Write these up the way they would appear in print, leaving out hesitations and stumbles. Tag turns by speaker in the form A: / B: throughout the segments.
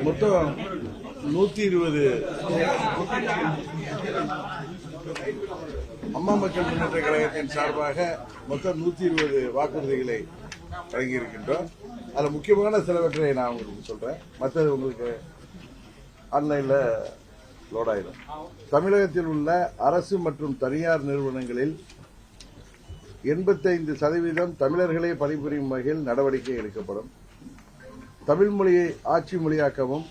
A: மொத்தம் 120 அம்மா மக்கள் முன்னேற்ற கழகத்தின் சார்பாக மொத்தம் 120 வாக்குறுதிகளை வழங்கியிருக்கின்றோம். அதில் முக்கியமான சிலவற்றை நான் உங்களுக்கு சொல்றேன். மற்றது உங்களுக்கு ஆன்லைன்ல லோட் ஆயிடும். தமிழகத்தில் உள்ள அரசு மற்றும் தனியார் நிறுவனங்களில் 85% தமிழர்களே பணிபுரியும் வகையில் நடவடிக்கை எடுக்கப்படும். தமிழ் மொழியை ஆட்சி மொழியாக்கவும்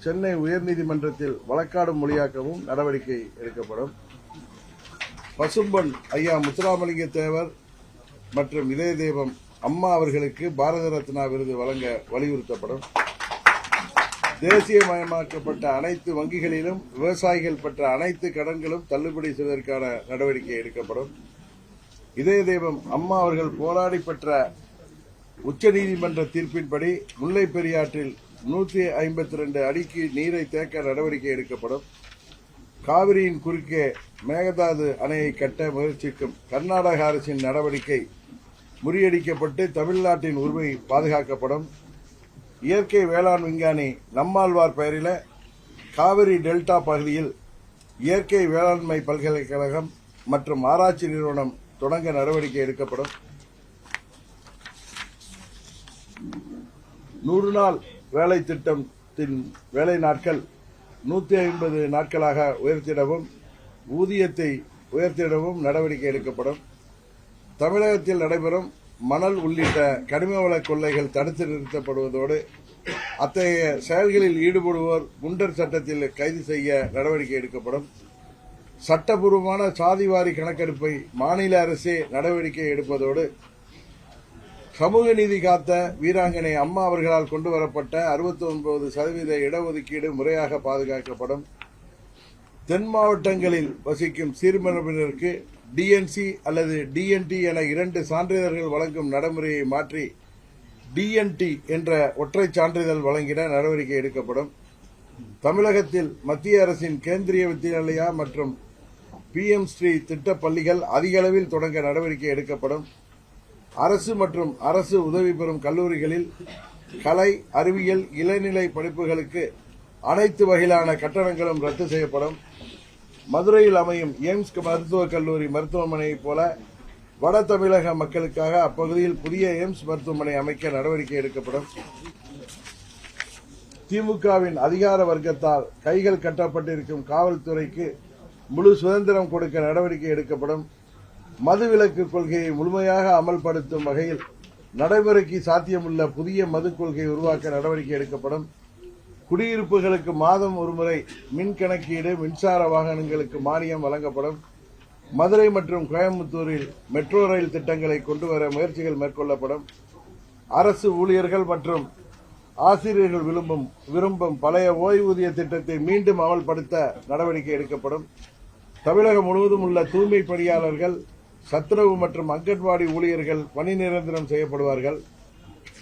A: சென்னை உயர்நீதிமன்றத்தில் வழக்காடும் மொழியாக்கவும் நடவடிக்கை எடுக்கப்படும். பசும்பொன் ஐயா முத்துராமலிங்க தேவர் மற்றும் இதய தெய்வம் அம்மா அவர்களுக்கு பாரத ரத்னா விருது வழங்க வலியுறுத்தப்படும். தேசியமயமாக்கப்பட்ட அனைத்து வங்கிகளிலும் விவசாயிகள் பெற்ற அனைத்து கடன்களும் தள்ளுபடி செய்வதற்கான நடவடிக்கை எடுக்கப்படும். இதய தெய்வம் அம்மா அவர்கள் போராடி பெற்ற உச்சநீதிமன்ற தீர்ப்பின்படி முல்லை பெரியாற்றில் 152 அடிக்கு நீரை தேக்க நடவடிக்கை எடுக்கப்படும். காவிரியின் குறுக்கே மேகதாது அணையை கட்ட முயற்சிக்கும் கர்நாடக அரசின் நடவடிக்கை முறியடிக்கப்பட்டு தமிழ்நாட்டின் உரிமை பாதுகாக்கப்படும். இயற்கை வேளாண் விஞ்ஞானி நம்மாழ்வார் பெயரில் காவிரி டெல்டா பகுதியில் இயற்கை வேளாண்மை பல்கலைக்கழகம் மற்றும் ஆராய்ச்சி நிறுவனம் தொடங்க நடவடிக்கை எடுக்கப்படும். 100 நாள் வேலை திட்டத்தின் வேலை நாட்கள் 150 நாட்களாக உயர்த்திடவும் ஊதியத்தை உயர்த்திடவும் நடவடிக்கை எடுக்கப்படும். தமிழகத்தில் நடைபெறும் மணல் உள்ளிட்ட கனிம வள கொள்ளைகள் தடுத்து நிறுத்தப்படுவதோடு அத்தகைய செயல்களில் ஈடுபடுவோர் குண்டர் சட்டத்தில் கைது செய்ய நடவடிக்கை எடுக்கப்படும். சட்டப்பூர்வமான சாதிவாரி கணக்கெடுப்பை மாநில அரசே நடவடிக்கை எடுப்பதோடு சமூக நீதி காத்த வீராங்கனை அம்மா அவர்களால் கொண்டுவரப்பட்ட 69% இடஒதுக்கீடு முறையாக பாதுகாக்கப்படும். தென் மாவட்டங்களில் வசிக்கும் சிறுபான்மையினருக்கு டிஎன்சி அல்லது டிஎன்டி என 2 சான்றிதழ்கள் வழங்கும் நடைமுறையை மாற்றி டிஎன்டி என்ற ஒற்றை சான்றிதழ் வழங்கிட நடவடிக்கை எடுக்கப்படும். தமிழகத்தில் மத்திய அரசின் கேந்திரிய வித்யாலயா மற்றும் PM ஸ்ரீ திட்ட பள்ளிகள் அதிக அளவில் தொடங்க நடவடிக்கை எடுக்கப்படும். அரசு மற்றும் அரசு உதவி பெறும் கல்லூரிகளில் கலை, அறிவியல், இளநிலை படிப்புகளுக்கு அனைத்து வகையிலான கட்டணங்களும் ரத்து செய்யப்படும். மதுரையில் அமையும் எய்ம்ஸ் மருத்துவக் கல்லூரி மருத்துவமனையைப் போல வட தமிழக மக்களுக்காக அப்பகுதியில் புதிய எய்ம்ஸ் மருத்துவமனை அமைக்க நடவடிக்கை எடுக்கப்படும். திமுகவின் அதிகார வர்க்கத்தால் கைகள் கட்டப்பட்டிருக்கும் காவல்துறைக்கு முழு சுதந்திரம் கொடுக்க நடவடிக்கை எடுக்கப்படும். மதுவிலக்கு கொள்கையை முழுமையாக அமல்படுத்தும் வகையில் நடைமுறைக்கு சாத்தியமுள்ள புதிய மது கொள்கையை உருவாக்க நடவடிக்கை எடுக்கப்படும். குடியிருப்புகளுக்கு மாதம் ஒருமுறை மின் கணக்கீடு, மின்சார வாகனங்களுக்கு மானியம் வழங்கப்படும். மதுரை மற்றும் கோயம்புத்தூரில் மெட்ரோ ரயில் திட்டங்களை கொண்டுவர முயற்சிகள் மேற்கொள்ளப்படும். அரசு ஊழியர்கள் மற்றும் ஆசிரியர்கள் விரும்பும் பழைய ஓய்வூதிய திட்டத்தை மீண்டும் அமல்படுத்த நடவடிக்கை எடுக்கப்படும். தமிழகம் முழுவதும் உள்ள தூய்மை பணியாளர்கள், சத்துணவு மற்றும் அங்கன்வாடி ஊழியர்கள் பணி நிரந்தரம் செய்யப்படுவார்கள்.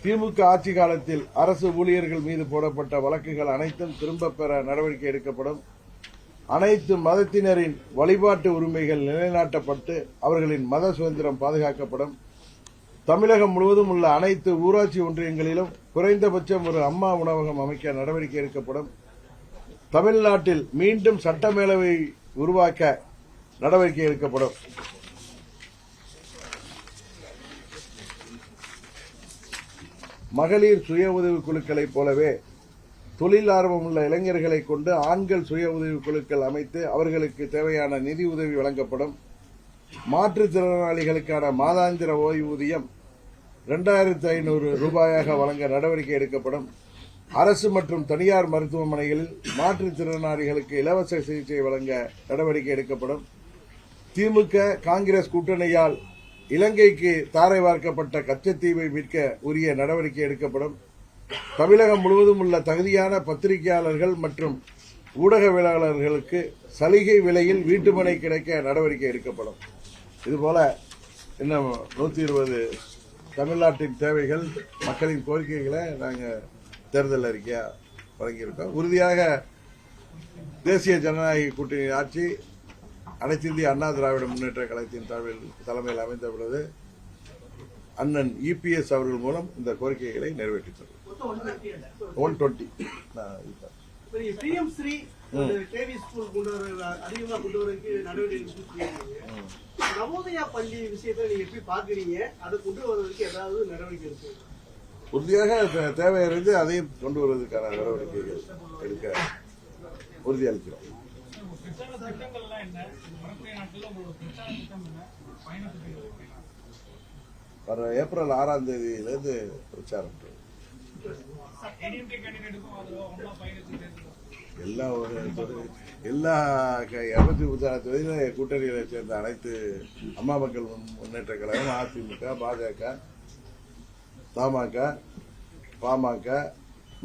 A: திமுக ஆட்சி காலத்தில் அரசு ஊழியர்கள் மீது போடப்பட்ட வழக்குகள் அனைத்தும் திரும்பப் பெற நடவடிக்கை எடுக்கப்படும். அனைத்து மதத்தினரின் வழிபாட்டு உரிமைகள் நிலைநாட்டப்பட்டு அவர்களின் மத சுதந்திரம் பாதுகாக்கப்படும். தமிழகம் முழுவதும் உள்ள அனைத்து ஊராட்சி ஒன்றியங்களிலும் குறைந்தபட்சம் ஒரு அம்மா உணவகம் அமைக்க நடவடிக்கை எடுக்கப்படும். தமிழ்நாட்டில் மீண்டும் சட்டமேலவை உருவாக்க நடவடிக்கை எடுக்கப்படும். மகளிர் சுய உதவி குழுக்களைப் போலவே தொழில் ஆர்வமுள்ள இளைஞர்களை கொண்டு ஆண்கள் சுய உதவி குழுக்கள் அமைத்து அவர்களுக்கு தேவையான நிதி உதவி வழங்கப்படும். மாற்றுத்திறனாளிகளுக்கான மாதாந்திர ஓய்வூதியம் 2500 ரூபாயாக வழங்க நடவடிக்கை எடுக்கப்படும். அரசு மற்றும் தனியார் மருத்துவமனைகளில் மாற்றுத்திறனாளிகளுக்கு இலவச சிகிச்சை வழங்க நடவடிக்கை எடுக்கப்படும். திமுக காங்கிரஸ் கூட்டணியால் இலங்கைக்கு தாரை வார்க்கப்பட்ட கச்சத்தீவை மீட்க உரிய நடவடிக்கை எடுக்கப்படும். தமிழகம் முழுவதும் உள்ள தகுதியான பத்திரிகையாளர்கள் மற்றும் ஊடகவியலாளர்களுக்கு சலுகை விலையில் வீட்டுமனை கிடைக்க நடவடிக்கை எடுக்கப்படும். இதுபோல இன்னும் 120 தமிழ்நாட்டின் தேவைகள், மக்களின் கோரிக்கைகளை நாங்கள் தேர்தல் அறிக்கையா வழங்கியிருக்கோம். உறுதியாக தேசிய ஜனநாயக கூட்டணி ஆட்சி அனைத்து இந்திய அண்ணா திராவிட முன்னேற்ற கழகத்தின் தலைமையில் அமைந்த பொழுது அண்ணன் EPS அவர்கள் மூலம் இந்த கோரிக்கைகளை நிறைவேற்றித் தருவோம். 120.
B: PM ஸ்ரீ கேவி ஸ்கூல் அதிகமா கொண்டு வரதுக்கு நடவடிக்கை நவோதயா பள்ளி விஷயத்தை நீங்க எப்படி பாக்குறீங்க? அதை கொண்டு வருவதற்கு ஏதாவது நடவடிக்கை இருக்கு?
A: உறுதியாக தேவை இருந்து அதையும் கொண்டு வருவதற்கான நடவடிக்கைகள் எடுக்க உறுதியளிக்கிறோம். வர ஏப்ரல் 6ஆம் தேதியிலிருந்து பிரச்சாரம். எல்லா 236 தொகுதியில கூட்டணிகளை சேர்ந்த அனைத்து அம்மா மக்கள் முன்னேற்ற கழகம், அதிமுக, பாஜக, தமாக, பாமக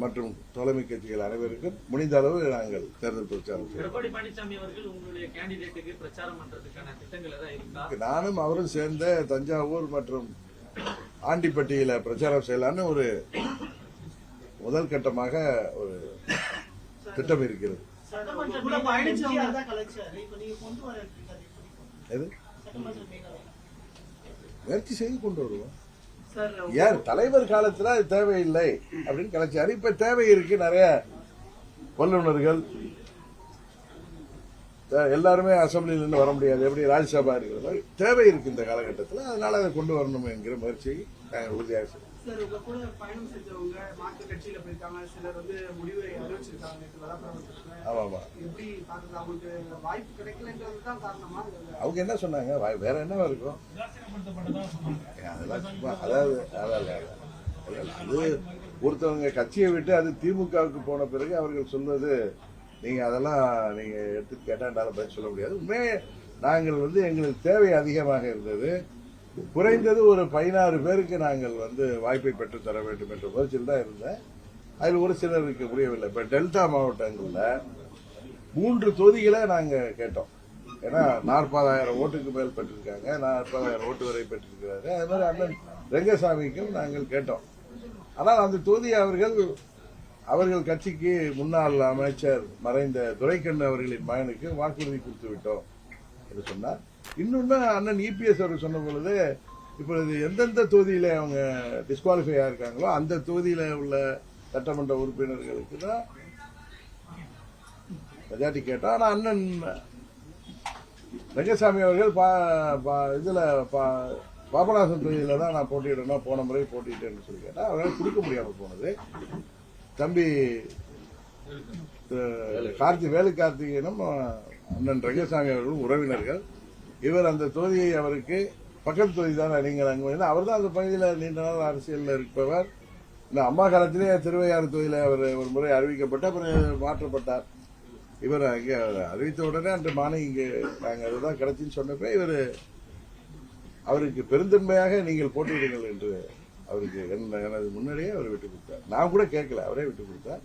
A: மற்றும் தலைமை கட்சிகள் அனைவருக்கும் முடிந்த அளவு நாங்கள் தேர்தல் பிரச்சாரம் செய்வோம். நானும் அவரும் சேர்ந்த தஞ்சாவூர் மற்றும் ஆண்டிப்பட்டியில பிரச்சாரம் செய்யலான்னு ஒரு முதல் கட்டமாக ஒரு திட்டம் இருக்கிறது. முயற்சி செய்து கொண்டு வருவோம். யார் தலைவர் காலத்துல அது தேவையில்லை அப்படின்னு கலைச்சாரு. இப்ப தேவை இருக்கு. நிறைய வல்லுநர்கள் எல்லாருமே அசம்பிளில இருந்து வர முடியாது, எப்படி ராஜ்யசபா இருக்கிற மாதிரி தேவை இருக்கு இந்த காலகட்டத்தில். அதனால அதை கொண்டு வரணும் என்கிற முயற்சியை நாங்கள் உறுதியாக செய்வோம். அவங்க என்ன சொன்னாங்க? வேற என்ன இருக்கும்? அதாவது அது ஒருத்தவங்க கட்சியை விட்டு அது திமுகவுக்கு போன பிறகு அவர்கள் சொல்வது நீங்க அதெல்லாம் நீங்க எடுத்து கேட்டாண்டாலும் பதில் சொல்ல முடியாது. உண்மையே நாங்கள் எங்களுக்கு தேவை அதிகமாக இருந்தது. குறைந்தது ஒரு 16 பேருக்கு நாங்கள் வாய்ப்பை பெற்று தர வேண்டும் என்ற முயற்சியில் தான் இருந்தேன். அதில் ஒரு சிலருக்கு முடியவில்லை. இப்ப டெல்டா மாவட்டங்களில் 3 தொகுதிகளை நாங்க கேட்டோம். ஏன்னா 40,000 ஓட்டுக்கு மேல் பெற்றிருக்காங்க, 40,000 ஓட்டு வரை பெற்றிருக்கிறாரு. அது மாதிரி அண்ணன் ரெங்கசாமிக்கும் நாங்கள் கேட்டோம். ஆனால் அந்த தொகுதியை அவர்கள் கட்சிக்கு முன்னாள் அமைச்சர் மறைந்த துரைக்கண்ணு அவர்களின் மகனுக்கு வாக்குறுதி கொடுத்து விட்டோம் என்று சொன்னார். இன்னொன்னு அண்ணன் EPS அவர்கள் சொன்ன பொழுது இப்பொழுது எந்தெந்த தொகுதியில அவங்க டிஸ்குவாலிஃபை ஆயிருக்காங்களோ அந்த தொகுதியில உள்ள சட்டமன்ற உறுப்பினர்களுக்கு தான் மெஜாரிட்டி கேட்டோம். ஆனா அண்ணன் ரங்கசாமி அவர்கள் இதுல பாபநாசம் தொகுதியில தான் நான் போட்டியிடணும், போன முறை போட்டியிட்டேன்னு சொல்லி கேட்டா அவரால் கொடுக்க முடியாம போனது. தம்பி வேலுக்கார்த்திகேயனும் அண்ணன் ரங்கசாமி அவர்களும் உறவினர்கள். இவர் அந்த தொகுதியை அவருக்கு பக்கத்து தொகுதி தான் நீங்கள் அங்கு அவர் தான் அந்த பகுதியில் நீண்ட நாள் அரசியலில் இருப்பவர். இந்த அம்மா காலத்திலே திருவையாறு தொகுதியில் அவர் ஒரு முறை அறிவிக்கப்பட்டு அப்புறம் மாற்றப்பட்டார். இவர் அங்கே அறிவித்த உடனே அன்று மார்னிங் இங்கே நாங்கள் அதுதான் கிடைச்சின்னு சொன்னப்ப இவர் அவருக்கு பெருந்தன்மையாக நீங்கள் போட்டியிடுங்கள் என்று அவருக்கு எனது முன்னாடியே அவர் விட்டு கொடுத்தார். நான் கூட கேட்கல, அவரே விட்டு கொடுத்தார்.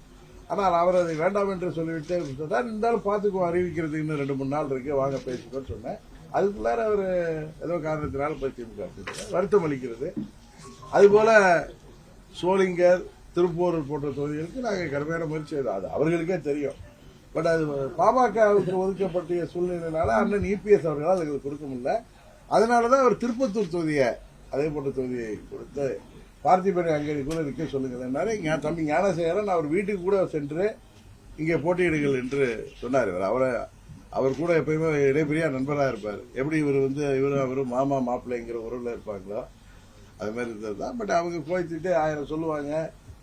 A: ஆனால் அவர் அதை வேண்டாம் என்று சொல்லிவிட்டு இருந்தாலும் பார்த்துக்குவோம், அறிவிக்கிறது இன்னும் 2-3 நாள் இருக்கு, வாங்க பேசிக்கோன்னு சொன்னேன். அதுக்குள்ளார அவர் ஏதோ காரணத்தினால போய் திமுக வருத்தம் அளிக்கிறது. அதுபோல சோளிங்கர், திருப்பூர் போன்ற தொகுதிகளுக்கு நாங்கள் கடுமையான முயற்சி செய்தோம். அது அவர்களுக்கே தெரியும். பட் அது பாமகவுக்கு ஒதுக்கப்பட்ட சூழ்நிலையினால அண்ணன் EPS அவர்களால் அதுக்கு கொடுக்க முடியல. அதனாலதான் அவர் திருப்பத்தூர் தொகுதியை அதே போன்ற தொகுதியை கொடுத்து பார்த்திபனை அங்கே கூட இருக்க சொல்லுங்க. தம்பி ஞானசேகரன் அவர் வீட்டுக்கு கூட சென்று இங்கே போட்டியிடுங்கள் என்று சொன்னார். அவர் கூட எப்பயுமே இடைப்பெரிய நண்பராக இருப்பார். எப்படி இவரும் அவரும் மாமா மாப்பிள்ளைங்கிற உறவுல இருப்பாங்களோ அது மாதிரி இருந்ததுதான். பட் அவங்க கோய்ச்சிட்டு 1000 சொல்லுவாங்க.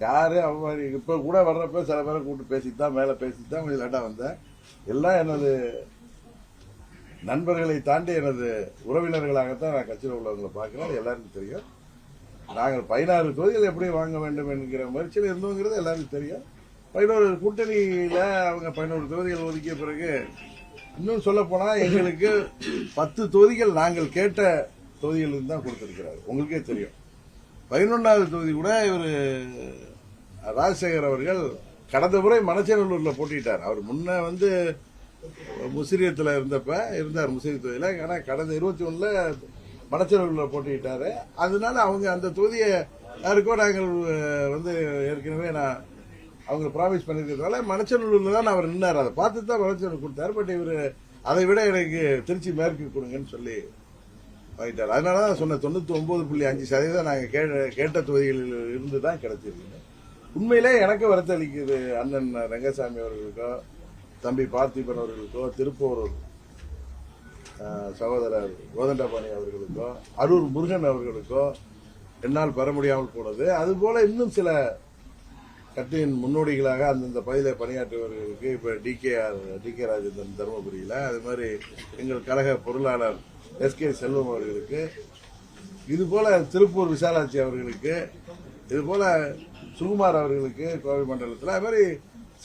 A: யாரு அவங்க இப்ப கூட வர்றப்ப சில பேரை கூப்பிட்டு பேசிட்டு தான் மேல பேசிட்டு தான் கொஞ்சம் லேட்டா வந்தேன். எல்லாம் எனது நண்பர்களை தாண்டி எனது உறவினர்களாகத்தான் நான் கட்சியில் உள்ளவங்களை பார்க்கிறேன். எல்லாருக்கும் தெரியும். நாங்கள் 16 தொகுதிகள் எப்படி வாங்க வேண்டும் என்கிற முயற்சியில் இருந்தோங்கிறது எல்லாருக்கும் தெரியும். 11 கூட்டணியில அவங்க 11 தொகுதிகள் ஒதுக்கிய பிறகு இன்னும் சொல்ல போனா எங்களுக்கு 10 தொகுதிகள் நாங்கள் கேட்ட தொகுதிகள் தான் கொடுத்திருக்கிறார். உங்களுக்கே தெரியும். 11வது தொகுதி கூட இவர் ராஜசேகர் அவர்கள் கடந்த முறை மணச்சநல்லூர்ல போட்டிட்டார். அவர் முன்ன முசிறியத்துல இருந்தார் முசிறி தொகுதியில. ஆனா கடந்த 21ல மணச்சநல்லூர்ல போட்டிட்டாரு. அதனால அவங்க அந்த தொகுதியை யாருக்கோ நாங்கள் ஏற்கனவே அவங்க ப்ராமிஸ் பண்ணிருக்கிறதுனால மணச்சநல்லூர்ல தான் அவர் நின்னார். அதை பார்த்து தான் மணச்சநல்லூர் கொடுத்தாரு. பட் இவர் அதை விட எனக்கு திருச்சி மேற்கு கொடுங்கன்னு சொல்லி வாங்கிட்டார். அதனாலதான் சொன்ன 99.5% நாங்க கேட்ட தொகுதிகளில் இருந்து தான் கிடைச்சிருக்கு. உண்மையிலே எனக்கு வருத்தளிக்குது. அண்ணன் ரங்கசாமி அவர்களுக்கோ, தம்பி பார்த்திபன் அவர்களுக்கோ, திருப்பூர் சகோதரர் கோதண்டபாணி அவர்களுக்கோ, அரூர் முருகன் அவர்களுக்கோ என்னால் பெற முடியாமல் போனது. அதுபோல இன்னும் சில கட்சியின் முன்னோடிகளாக அந்தந்த பகுதியில் பணியாற்றியவர்களுக்கு இப்ப டி கே ராஜேந்திரன் தருமபுரியில, அது மாதிரி எங்கள் கழக பொருளாளர் எஸ்.கே. செல்வம் அவர்களுக்கு, இதுபோல திருப்பூர் விசாலாட்சி அவர்களுக்கு, இதுபோல சுகுமார் அவர்களுக்கு கோவை மண்டலத்தில், அது மாதிரி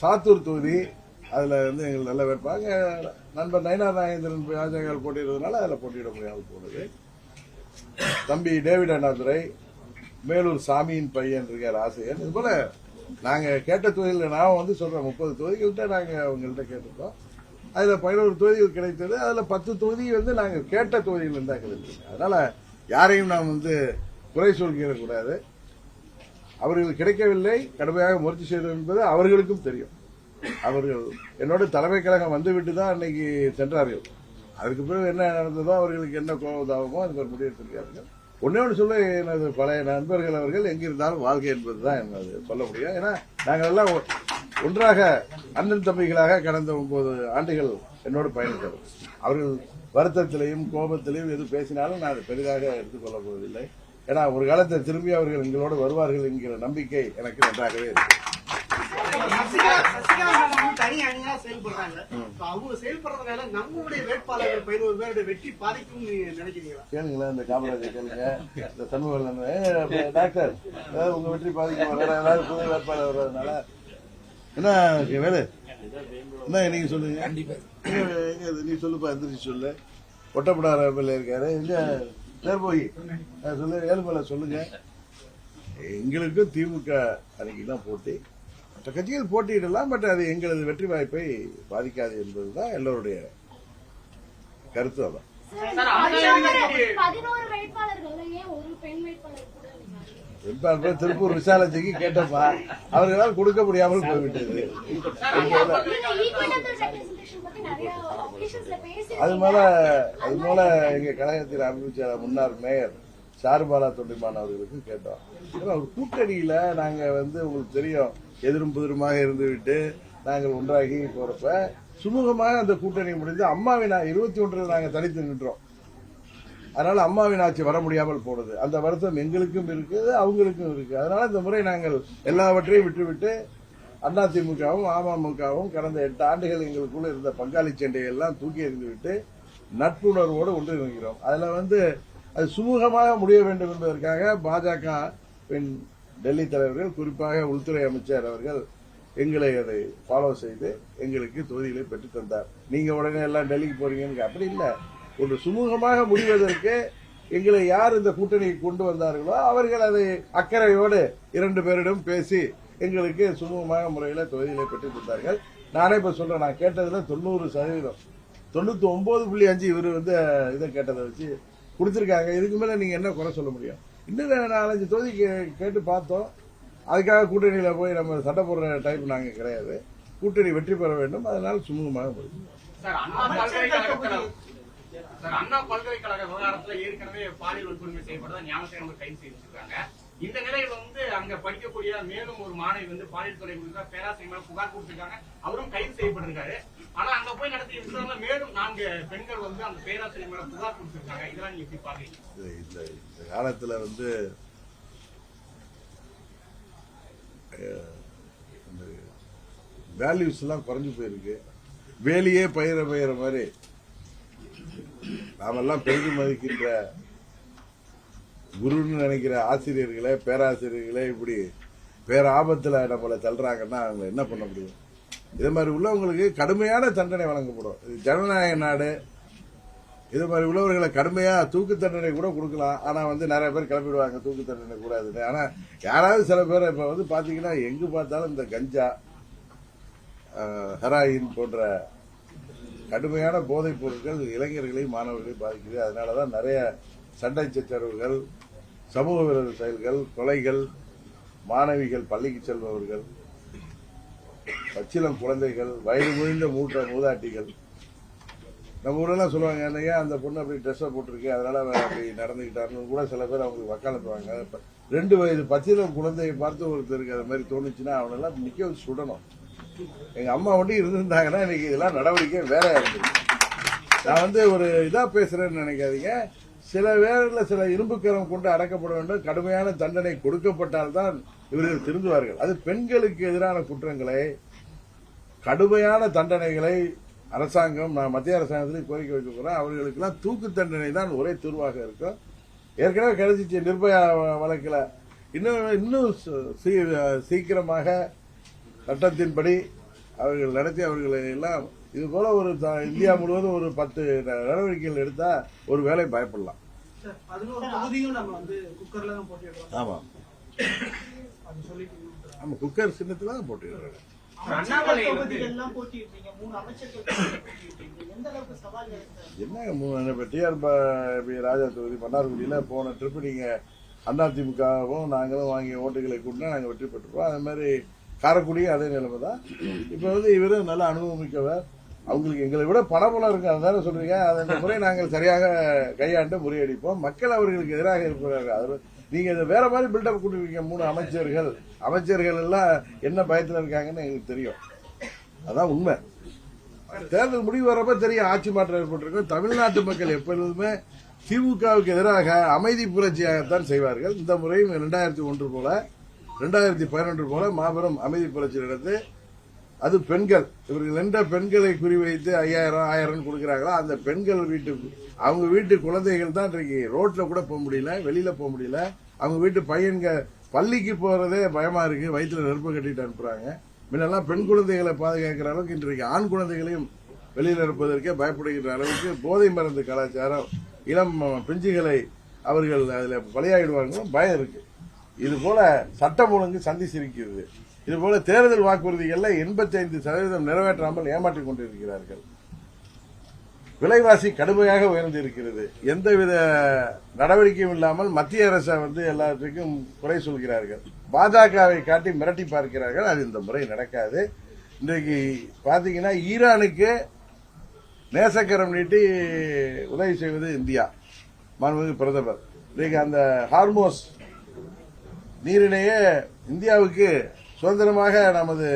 A: சாத்தூர் தொகுதி அதுல வந்து எங்களுக்கு நல்ல வேட்பாங்க நண்பர் நயினார் நாகேந்திரன் ராஜாக்கள் போட்டியிடுறதுனால அதில் போட்டியிட முடியாமல் போனது. தம்பி டேவிட் அண்ணாதுரை, மேலூர் சாமியின் பையன் இருக்கார் ஆசையன், இது போல நாங்க கேட்ட தொகுதியில் நான் வந்து சொல்றேன் 30 தொகுதிகள்கிட்ட நாங்க அவங்கள்ட்ட கேட்டிருக்கோம். அதுல 11 தொகுதிகள் கிடைத்தது. அதுல 10 தொகுதி வந்து நாங்க கேட்ட தொகுதிகள் இருந்தா கிடைச்சது. அதனால யாரையும் நாம் வந்து குறை சொல்லிடக்கூடாது. அவர்கள் கிடைக்கவில்லை, கடுமையாக முயற்சி செய்தோம் என்பது அவர்களுக்கும் தெரியும். அவர்கள் என்னோட தலைமை கழகம் வந்துவிட்டு தான் அன்னைக்கு சென்றார்கள். அதுக்கு பிறகு என்ன நடந்ததோ, அவர்களுக்கு என்ன கோபதாபமோ அது ஒரு முடிவெடுத்திருக்கார்கள். ஒன்னே ஒன்று சொல்ல, எனது பழைய நண்பர்கள் அவர்கள் எங்கிருந்தாலும் வாழ்க்கை என்பதுதான் எனது சொல்ல முடியும். ஏன்னா நாங்கள் எல்லாம் ஒன்றாக அண்ணன் தம்பிகளாக கடந்த 9 ஆண்டுகள் என்னோடு பயணித்தவர். அவர்கள் வருத்தத்திலையும் கோபத்திலையும் எது பேசினாலும் நான் அதை பெரிதாக எடுத்துக்கொள்ளப் போவதில்லை. ஏன்னா ஒரு காலத்தை திரும்பி அவர்கள் எங்களோடு வருவார்கள் என்கிற நம்பிக்கை எனக்கு நன்றாகவே இருக்கு.
B: தனி அணியா செயல்படுறாங்க. அவங்க செயல்படுறதுனால நம்மளுடைய வேட்பாளர்கள் 11 பேருடைய வெற்றி பாதிக்கும் நினைக்கிறீங்களா?
A: கேளுங்களேன், இந்த காமராஜர் கேளுங்க, இந்த சண்முகவேலன் டாக்டர், ஏதாவது உங்க வெற்றி பாதிக்கும், வேற ஏதாவது புது வேட்பாளர் வர்றதுனால என்ன வேலை என்ன நீங்க சொல்லுங்க. நீ சொல்லுப்பா, எந்திரிச்சு சொல்லு. ஒட்டப்படாத எம்எல்ஏ இருக்காரு, எங்க பேர் போய் சொல்லு, ஏழுமலை சொல்லுங்க. எங்களுக்கும் திமுக அன்னைக்கு தான் போட்டி, மற்ற கட்சிகள் போட்டியிடலாம், பட் அது எங்களது வெற்றி வாய்ப்பை பாதிக்காது என்பதுதான் எல்லோருடைய கருத்து. அதான்
C: 11 வேட்பாளர்கள் ஏன் ஒரு பெண் வேட்பாளர் கூட
A: வேட்பாளர் திருப்பூர் விசாலாட்சிக்கு கேட்டப்பா, அவர்களால் கொடுக்க முடியாமல் போய்விட்டது. அது மேல எங்க கழகத்தில் ஆரம்பிச்ச முன்னாள் மேயர் சாருபாலா தொண்டிமான் அவர்களுக்கு கேட்டோம். ஒரு கூட்டணியில நாங்க வந்து உங்களுக்கு தெரியும், எதிரும் புதிருமாக இருந்துவிட்டு நாங்கள் ஒன்றாகி போறப்ப சுமூகமாக அந்த கூட்டணி முடிந்து அம்மாவின் 21 நாங்க தனித்து நின்றோம். அதனால அம்மாவின் ஆட்சி வர முடியாமல் போனது. அந்த வருத்தம் எங்களுக்கும் இருக்குது, அவங்களுக்கும் இருக்கு. அதனால இந்த முறை நாங்கள் எல்லாவற்றையும் விட்டுவிட்டு அதிமுகவும் அமமுகவும் கடந்த 8 ஆண்டுகள் எங்களுக்குள்ள இருந்த பங்காளி சண்டையை எல்லாம் தூக்கி எறிந்துவிட்டு நட்புணர்வோடு ஒன்றிணைகிறோம். அதுல வந்து அது சுமூகமாக முடிய வேண்டும் என்பதற்காக பாஜக டெல்லி தலைவர்கள், குறிப்பாக உள்துறை அமைச்சர் அவர்கள் எங்களை அதை ஃபாலோ செய்து எங்களுக்கு தொகுதிகளை பெற்றுத் தந்தார். நீங்க உடனே எல்லாம் டெல்லிக்கு போறீங்கன்னு அப்படி இல்லை. ஒரு சுமூகமாக முடிவதற்கு எங்களை யார் இந்த கூட்டணியை கொண்டு வந்தார்களோ அவர்கள் அதை அக்கறையோடு 2 பேரிடம் பேசி எங்களுக்கு சுமூகமாக முறையில் தொகுதிகளை பெற்றுத் தந்தார்கள். நானே இப்ப சொல்றேன், நான் கேட்டதுல 90%, 99.5 இவர் வந்து இதை கேட்டதை வச்சு கொடுத்திருக்காங்க. இதுக்கு மேல நீங்க என்ன குறை சொல்ல முடியும்? இன்னும் 4-5 தொகுதி கேட்டு பார்த்தோம். அதுக்காக கூட்டணியில போய் நம்ம சண்டை போடுற டைப் நாங்க கிடையாது. கூட்டணி வெற்றி பெற வேண்டும், அதனால சுமூகமாக முடியும்.
D: அண்ணா பல்கலைக்கழக விவகாரத்துல ஏற்கனவே பாலியல் வன்கொடுமை செய்யப்பட்டதா ஞானசேகரன் கைது செய்திருக்காங்க. இந்த நிலையில வந்து அங்க படிக்கக்கூடிய மேலும் ஒரு மாணவி வந்து பாலியல் துறை குறித்த பேராசிரியர் மேல புகார் கொடுத்திருக்காங்க. அவரும் கைது செய்யப்பட்டிருக்காரு. ஆனா அங்க போய் நடத்திய விசாரணை மேலும் 4 பெண்கள் வந்து அந்த பேராசிரியர் மேல புகார் கொடுத்திருக்காங்க. இதெல்லாம் நீங்க எப்படி பாக்குறீங்க?
A: இந்த காலத்துல வந்து வேல்யூஸ் எல்லாம் குறைஞ்சு போயிருக்கு. வேலையே பயிர மாதிரி நாமெல்லாம் பெரிதும் மதிக்கின்ற குருன்னு நினைக்கிற ஆசிரியர்களே, பேராசிரியர்களே இப்படி பேராபத்துல நம்மளை தள்ளுறாங்கன்னா அவங்க என்ன பண்ண முடியும்? இது மாதிரி உள்ளவங்களுக்கு கடுமையான தண்டனை வழங்கப்படும். இது ஜனநாயக நாடு. இது மாதிரி உள்ளவர்களை கடுமையா தூக்கு தண்டனை கூட கொடுக்கலாம். ஆனா வந்து நிறைய பேர் கிளம்பிடுவாங்க தூக்கு தண்டனை கூடாதுன்னு. ஆனா யாராவது சில பேர் இப்ப வந்து பாத்தீங்கன்னா எங்கு பார்த்தாலும் இந்த கஞ்சா, ஹெராயின் போன்ற கடுமையான போதைப் பொருட்கள் இளைஞர்களையும் மாணவர்களையும் பாதிக்குது. அதனாலதான் நிறைய சண்டை சச்சரவுகள், சமூக விரோத செயல்கள், கொலைகள், மாணவிகள் பள்ளிக்கு செல்பவர்கள், பச்சிளம் குழந்தைகள், வயது முதிர்ந்த மூதாட்டிகள், நம்ம ஊரெல்லாம் சொல்லுவாங்க, என்னையா அந்த பொண்ணு அப்படி ட்ரெஸ்ஸை போட்டிருக்கு, அதனால அவன் அப்படி நடந்துக்கிட்டாருன்னு கூட சில பேர் அவங்களுக்கு வக்காலத்துவாங்க. 2 வயது பச்சிலம் குழந்தையை பார்த்து ஒருத்தருக்கு அது மாதிரி தோணுச்சுன்னா அவனெல்லாம் நிக்க வச்சு சுடணும். எங்க அம்மா மட்டும் இருந்திருந்தாங்கன்னா இன்னைக்கு இதெல்லாம் நடவடிக்கை வேற இருந்துச்சு. நான் ஒரு இதா பேசுறேன்னு நினைக்காதீங்க. சில வேளையில் சில இரும்புக்கரம் கொண்டு அடக்கப்பட வேண்டும். கடுமையான தண்டனை கொடுக்கப்பட்டால்தான் இவர்கள் திருந்துவார்கள். அது பெண்களுக்கு எதிரான குற்றங்களை கடுமையான தண்டனைகளை அரசாங்கம், நான் மத்திய அரசாங்கத்திலே கோரிக்கை வைக்க போறேன். அவர்களுக்கெல்லாம் தூக்கு தண்டனை தான் ஒரே தீர்வாக இருக்கும். ஏற்கனவே கிடைச்சிச்சு நிர்பயா வழக்கில். இன்னும் சீக்கிரமாக சட்டத்தின்படி அவர்கள் நடத்தி அவர்களை எல்லாம் இது போல இந்தியா முழுவதும் ஒரு 10 நடவடிக்கைகள் எடுத்தா ஒரு வேலை பயப்படலாம். ஆமா ஆமா, குக்கர் சின்னத்துல தான் போட்டிடுறாங்க. என்ன டிஆர் ராஜா தொகுதி மன்னார்குடியில போன ட்ரிப் நீங்க அதிமுகவும் நாங்களும் வாங்கிய ஓட்டுகளை கூட்டினா நாங்க வெற்றி பெற்றுப்போம். அதே மாதிரி காரைக்குடியும் அதே நிலைமை தான். இப்ப இவரும் நல்ல அனுபவமிக்கவர். அவங்களுக்கு எங்களை விட பணபலம் இருக்கு, அதுதானே சொல்றீங்க. அந்த முறை நாங்கள் சரியாக கையாண்டு முறியடிப்போம். மக்கள் அவர்களுக்கு எதிராக இருக்கிறார்கள். நீங்க வேற மாதிரி பில்டப் கொடுப்பீங்க. 3 அமைச்சர்கள் எல்லாம் என்ன பயத்துல இருக்காங்கன்னு எங்களுக்கு தெரியும். அதான் உண்மை. தேர்தல் முடிவு வரப்ப தெரியும் ஆட்சி மாற்றம் ஏற்பட்டிருக்கும். தமிழ்நாட்டு மக்கள் எப்பொழுதுமே திமுகவுக்கு எதிராக அமைதி புரட்சியாகத்தான் செய்வார்கள். இந்த முறையும் 2001 போல 2011 போல மாபெரும் அமைதி புரட்சி நடந்து, அது பெண்கள், இவர்கள் எந்த பெண்களை குறிவைத்து 5000 கொடுக்கிறாங்களோ அந்த பெண்கள் அவங்க வீட்டு குழந்தைகள் தான் இன்றைக்கு ரோட்ல கூட போக முடியல, வெளியில போக முடியல. அவங்க வீட்டு பையன்க பள்ளிக்கு போறதே பயமா இருக்கு, வயிற்றுல நெருப்பு கட்டிட்டு அனுப்புறாங்க. முன்னெல்லாம் பெண் குழந்தைகளை பாதுகாக்கிற அளவுக்கு இன்றைக்கு ஆண் குழந்தைகளையும் வெளியில் இருப்பதற்கே பயப்படுகின்ற அளவுக்கு போதை மருந்து கலாச்சாரம், இளம் பிஞ்சுகளை அவர்கள் அதில் பலியாயிடுவாங்க பயம் இருக்கு. இது போல சட்டம் ஒழுங்கு சந்திச்சிருக்கிறது. இது போல தேர்தல் வாக்குறுதிகள்ல 85% நிறைவேற்றாமல் ஏமாற்றிக் கொண்டிருக்கிறார்கள். விலைவாசி கடுமையாக உயர்ந்திருக்கிறது. எந்தவித நடவடிக்கையும் இல்லாமல் மத்திய அரசை எல்லாத்துக்கும் குறை சொல்கிறார்கள். பாஜகவை காட்டி மிரட்டி பார்க்கிறார்கள். அது இந்த முறை நடக்காது. இன்றைக்கு பாத்தீங்கன்னா ஈரானுக்கு நேசக்கரம் நீட்டி உதவி செய்வது இந்தியா, மாண்புமிகு பிரதமர். இன்றைக்கு அந்த ஹார்மோஸ் நீரிணையே இந்தியாவுக்கு சுதந்திரமாக நமது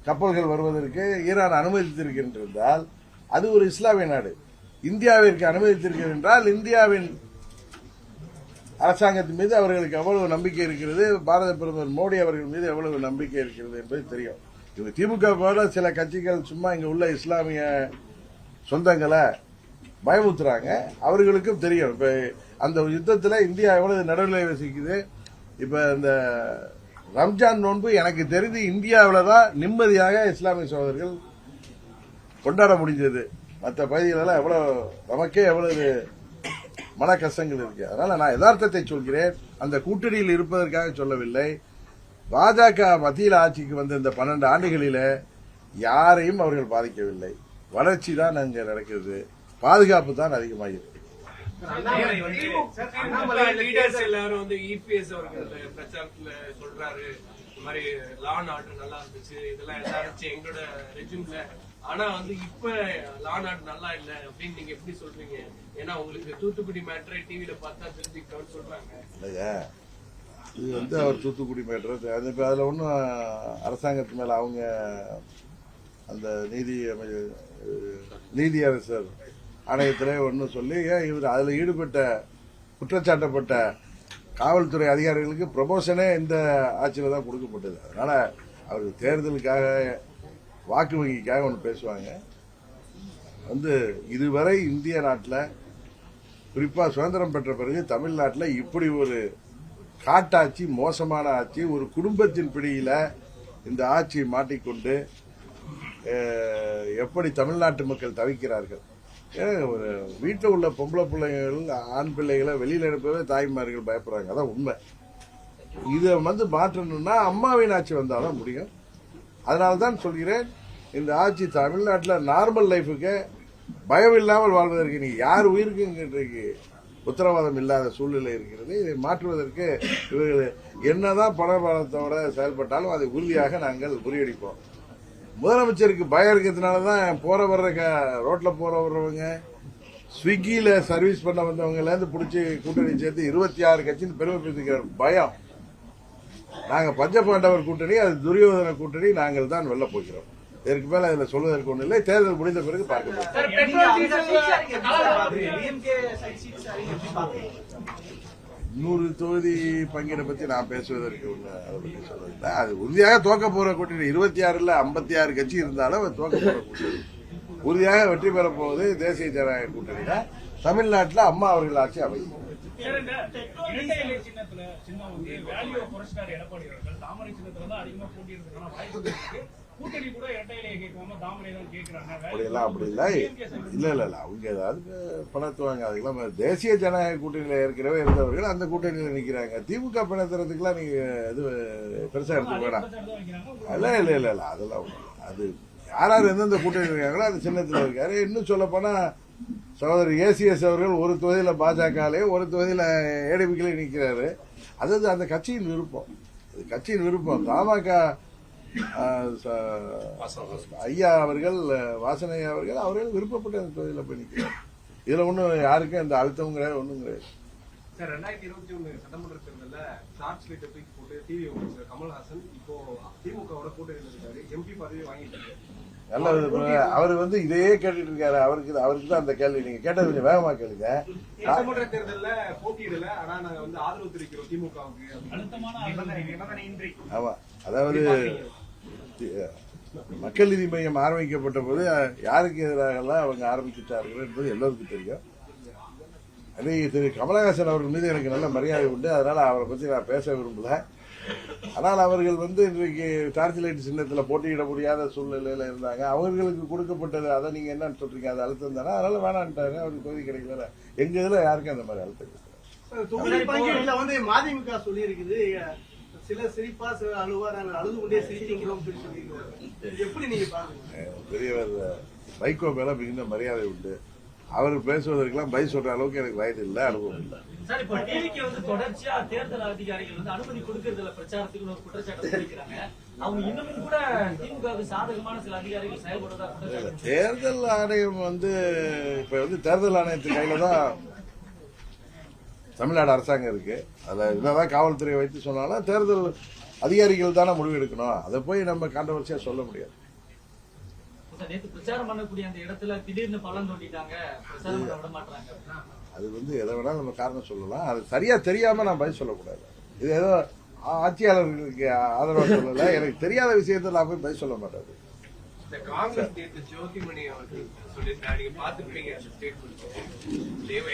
A: கப்பல்கள் வருவதற்கு ஈரான் அனுமதித்திருக்கின்றால் அது ஒரு இஸ்லாமிய நாடு. இந்தியாவிற்கு அனுமதித்திருக்கிறது என்றால் இந்தியாவின் அரசாங்கத்தின் மீது அவர்களுக்கு எவ்வளவு நம்பிக்கை இருக்கிறது, பாரத பிரதமர் மோடி அவர்கள் மீது எவ்வளவு நம்பிக்கை இருக்கிறது என்பது தெரியும். இவங்க திமுக போல சில கட்சிகள் சும்மா இங்க உள்ள இஸ்லாமிய சொந்தங்களை பயமுத்துறாங்க. அவர்களுக்கும் தெரியும் இப்ப அந்த யுத்தத்துல இந்தியா எவ்வளவு நடுநிலை வசிக்குது. இப்ப இந்த ரம்ஜான் நோன்பு எனக்கு தெரிந்து இந்தியாவில தான் நிம்மதியாக இஸ்லாமிய சகோதரர்கள் கொண்டாட முடிஞ்சது. மற்ற பகுதிகளெல்லாம் நமக்கே எவ்வளவு மன கஷ்டங்கள் இருக்கு. அதனால நான் யதார்த்தத்தை சொல்கிறேன். அந்த கூட்டணியில் இருப்பதற்காக சொல்லவில்லை. பாஜக மத்தியில் ஆட்சிக்கு வந்த இந்த 12 ஆண்டுகளில யாரையும் அவர்கள் பாதிக்கவில்லை. வளர்ச்சி தான் அங்க நடக்கிறது, பாதுகாப்பு தான் அதிகமாகிறது.
E: எல்லாரும் இபிஎஸ் அவர்கள் பிரச்சாரத்துல சொல்றாரு, இந்த மாதிரி லா அண்ட் ஆர்டர் நல்லா இருந்துச்சு, இதெல்லாம் எல்லாரும் எங்களோட ரெஜிம்ல. ஆனா இப்ப லா அண்ட் ஆர்டர் நல்லா இல்ல அப்படின்னு நீங்க எப்படி சொல்றீங்க? ஏன்னா உங்களுக்கு தூத்துக்குடி மேட்டரை டிவில பார்த்தா தெரிஞ்சுக்கிட்டோம்னு சொல்றாங்க.
A: இது அவர் தூத்துக்குடி மேட்டர் அதுல ஒன்னும் அரசாங்கத்து மேல அவங்க அந்த நீதியரசர் ஆணையத்திலே ஒன்னு சொல்லி இவர் அதுல ஈடுபட்ட குற்றச்சாட்டப்பட்ட காவல்துறை அதிகாரிகளுக்கு ப்ரமோஷனே இந்த ஆட்சியில தான் கொடுக்கப்பட்டது. அதனால அவர்கள் தேர்தலுக்காக வாக்கு வங்கிக்காக ஒன்று பேசுவாங்க. இதுவரை இந்திய நாட்டில் குறிப்பா சுதந்திரம் பெற்ற பிறகு தமிழ்நாட்டில் இப்படி ஒரு காட்டாட்சி, மோசமான ஆட்சி, ஒரு குடும்பத்தின் பிடியில இந்த ஆட்சியை மாட்டிக்கொண்டு எப்படி தமிழ்நாட்டு மக்கள் தவிக்கிறார்கள். ஒரு வீட்டில் உள்ள பொம்பளை பிள்ளைகள், ஆண் பிள்ளைகளை வெளியில அனுப்பவே தாய்மார்கள் பயப்படுறாங்க. அதான் உண்மை. இதை மாற்றணும்னா அம்மாவின் ஆட்சி வந்தாதான் முடியும். அதனால்தான் சொல்கிறேன், இந்த ஆட்சி தமிழ்நாட்டில் நார்மல் லைஃபுக்கு பயம் இல்லாமல் வாழ்வதற்கு நீங்க யார் உயிருக்கு இன்றைக்கு உத்தரவாதம் இல்லாத சூழ்நிலை இருக்கிறது. இதை மாற்றுவதற்கு இவர்கள் என்னதான் பணபலத்தோட செயல்பட்டாலும் அதை உறுதியாக நாங்கள் முறியடிப்போம். முதலமைச்சருக்கு பயம் இருக்கிறதுனாலதான் போற வர்ற ரோட்ல போற வர்றவங்க ஸ்விக்கியில சர்வீஸ் பண்ண வந்தவங்கல இருந்து பிடிச்சி கூட்டணி சேர்த்து 26 கட்சின்னு பெருமை பேசிக்கிறார். பயம். நாங்க பஞ்சபாண்டவர் கூட்டணி, அது துரியோதன கூட்டணி, நாங்கள் தான் வெல்ல போகிறோம். இதற்கு மேல இதுல சொல்வதற்கு ஒன்றும் இல்லை. தேர்தல் முடிந்த பிறகு பார்க்கலாம். 100 தொகுதி பங்கீடை பத்தி நான் பேசுவதற்கு அதை பற்றி சொல்றதில்லை. அது உறுதியாக தோக்க போற கூட்டணி 26ல் 56 கட்சி இருந்தாலும் தோக்க போற கூட்டணி உறுதியாக வெற்றி பெற போவது தேசிய ஜனநாயக கூட்டணியில தமிழ்நாட்டில் அம்மா அவர்கள் ஆட்சி அமைக்கும். அப்படியெல்லாம் அப்படி இல்லை. இல்ல அவங்க ஏதாவது பணத்துவாங்க. அதுக்கெல்லாம் தேசிய ஜனநாயக கூட்டணியில ஏற்கனவே இருந்தவர்கள் அந்த கூட்டணியில நிக்கிறாங்க. திமுக பணத்துறதுக்கெல்லாம் நீங்க இது பெருசா எடுத்துக்க வேணாம். இல்ல அதெல்லாம் அது யாராரு எந்தெந்த கூட்டணி இருக்காங்களோ அது சின்னத்துல இருக்காரு. இன்னும் சொல்ல போனா சகோதரர் ஏசிஎஸ் அவர்கள் ஒரு தொகுதியில பாஜகலையும் ஒரு தொகுதியில ஏடிபிக்கலையும் நிக்கிறாரு. அதாவது அந்த கட்சியின் விருப்பம். கட்சியின் விருப்பம். தமாக ஐயா அவர்கள், வாசனை அவர்கள் விருப்பப்பட்ட அந்த தொகுதியில போய் நிக்கிறார். இதுல ஒண்ணும் யாருக்கும் இந்த அழுத்தமும் கிடையாது, ஒண்ணும் கிடையாது.
E: சார் 2021 சட்டமன்ற தேர்தலில் சார்ஜ் ஷீட்டை தூக்கி போட்டு டிவி கமல்ஹாசன் இப்போ திமுகவோட கூட்டணியில் இருக்காரு. எம்பி பதவி வாங்கிட்டாரு.
A: அவர் இதையே கேட்டுட்டு இருக்காரு. அவருக்கு தான் அந்த கேள்வி. நீங்க கேட்டது கொஞ்சம் வேகமா கேளுங்க.
E: சட்டமன்ற தேர்தலில் போட்டியிடல, ஆனா நாங்க ஆதரவு தெரிவிக்கிறோம் திமுகவுக்கு.
A: ஆமா, அதாவது மக்கள் நீதி மையம் ஆரம்பிக்கப்பட்ட போது யாருக்கு எதிராக அவங்க ஆரம்பிச்சுட்டார்கள் என்பது எல்லோருக்கும் தெரியும். அதே திரு கமலஹாசன் அவர்கள் மீது எனக்கு நல்ல மரியாதை உண்டு. அதனால அவரை பத்தி நான் பேச விரும்பல. ஆனால் அவர்கள் இன்றைக்கு டார்ச் லைட் சின்னத்தில் போட்டியிட முடியாத சூழ்நிலையில இருந்தாங்க. அவர்களுக்கு கொடுக்கப்பட்டது அதை நீங்க என்னன்னு சொல்றீங்க? அது அழுத்தம் தானே. அதனால வேணான்ட்டாங்க. அவருக்கு தொகுதி கிடைக்கல. எங்க இதுல யாருக்கும் அந்த மாதிரி அழுத்தம்
B: கிடையாது. மதிமுக சொல்லி இருக்குது, சில சிரிப்பா சில அழுவா, நாங்கள் அழுது கொண்டே சிரிக்கிறோம் எப்படி நீங்க பாருங்க?
A: பெரியவர் வைகோ மேல மிகுந்த மரியாதை உண்டு. அவர் பேசுவதற்கெல்லாம் பதில் சொல்ற அளவுக்கு எனக்கு வயது இல்லை, அனுபவம் இல்லை.
F: சார், இப்ப டிவிக்கு தொடர்ச்சியா தேர்தல் அதிகாரிகள் அனுமதி கொடுக்கறதுல பிரச்சாரத்துக்கு ஒரு குற்றச்சாட்டு தெரிவிக்கிறாங்க. அவங்க இன்னமும் கூட திமுகவுக்கு சாதகமான சில அதிகாரிகள் செயல்படுறதா குற்றச்சாட்டு.
A: தேர்தல் ஆணையம் இப்ப தேர்தல் ஆணையத்தின் கையில தான் தமிழ்நாடு அரசாங்கம் இருக்கு. அதுல என்னதான் காவல்துறையை வைத்து சொன்னாலும் தேர்தல் அதிகாரிகள் தானே முடிவு எடுக்கணும். அதை போய் நம்ம கான்ட்ரோவர்சியா சொல்ல முடியாது.
F: நேற்று பிரச்சாரம் பண்ணக்கூடிய அந்த இடத்துல திடீர்னு பள்ளம் தோண்டிட்டாங்க, பிரச்சாரம் பண்ண விட மாட்டாங்க.
A: அது எதை வேணாலும் நம்ம காரணம் சொல்லலாம். அது சரியா தெரியாம நான் பதில் சொல்லக்கூடாது. இது ஏதோ ஆட்சியாளர்களுக்கு ஆதரவு சொல்லல. எனக்கு தெரியாத விஷயத்த நான் போய் பதில் சொல்ல மாட்டேன்.
E: காங்கிரஸ் நேற்று ஜோதிமணி அவர்கள் சொல்லியிருக்காங்க, பாத்துக்கிறீங்க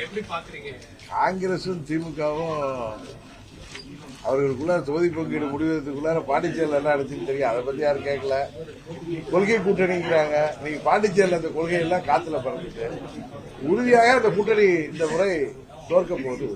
E: எப்படி பாக்குறீங்க?
A: காங்கிரசும் திமுகவும் அவர்களுக்குள்ள தொகுதி பங்கீடு முடிவதற்குள்ளார பாண்டிச்சேரியில் என்ன நடந்துச்சுன்னு தெரியும். அதை பத்தி யாரும் கேட்கல. கொள்கை கூட்டணிங்கிறாங்க. நீங்க பாண்டிச்சேரியில் அந்த கொள்கையெல்லாம் காத்துல பறந்துட்டு உறுதியாக அந்த கூட்டணி இந்த முறை தோற்க போகுது.